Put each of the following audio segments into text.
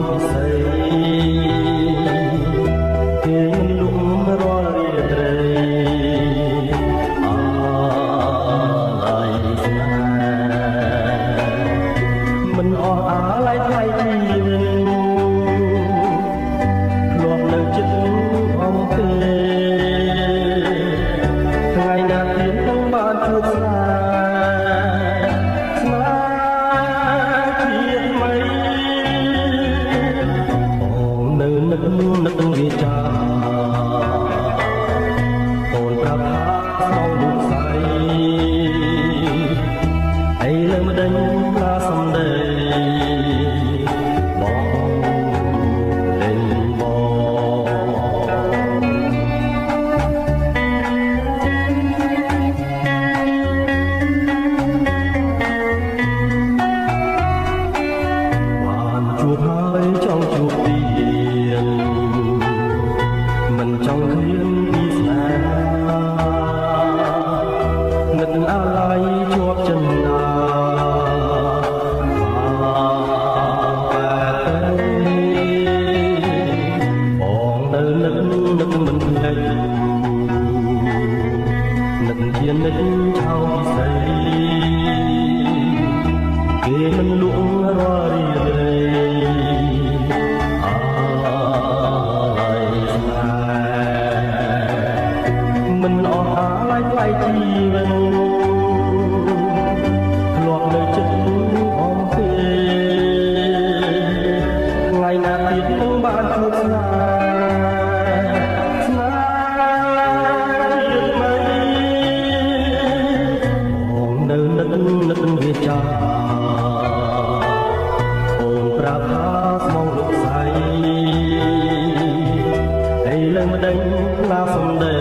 ពិសីគេលុំរាល់រាត្រីអាឡ័យស្នេហ៍មិនអស់អាឡ័យថ្លៃជីវិតធ្លាប់នៅចិត្តអំពីថ្ងៃណាទៀតនឹងបានជួបស្នេហ៍នឹកវាចាអូនប្រាប់ថាក្នុងរូបស្រីអីលើមិនដេញឡាសំដីបងលេងបានជួបហើយចង់ជួបទៀតមិនចង់ឃ្លានពីស្នេហ៍នឹកអាឡ័យជាប់ចិនដាបងនៅនឹកមិនភ្លេចនឹកជានិចឆៅពិសីគេមិនលក់រាល់រីត្រីមិនអស់អាឡ័យថ្លៃជីវិតធ្លាប់នៅចិត្តអំពីថ្ងៃណាទៀតនឹងបានជួបស្នេហ៍ស្នេហ៍ជាតិថ្មីបងនៅនឹកវាចាអូនប្រាប់ថាស្មងលោកស្រីហើយលើមិនដេញឡាសំដី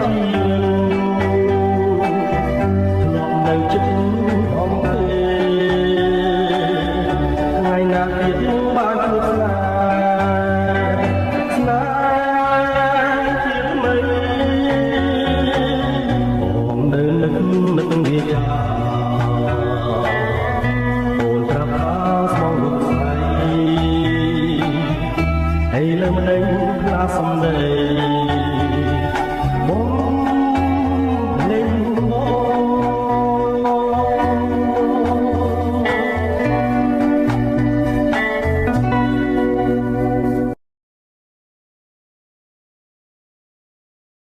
ជីធ្លាប់នៅចិត្តអំពីថ្ងៃណាទៀតនឹងបានជួបស្នេហ៍ស្នេហ៍ជាតិថ្មីបងនៅនឹកវាចាអូនប្រាប់ថាស្មងលោកស្រីហើយលើមិនដេញឡាសំដី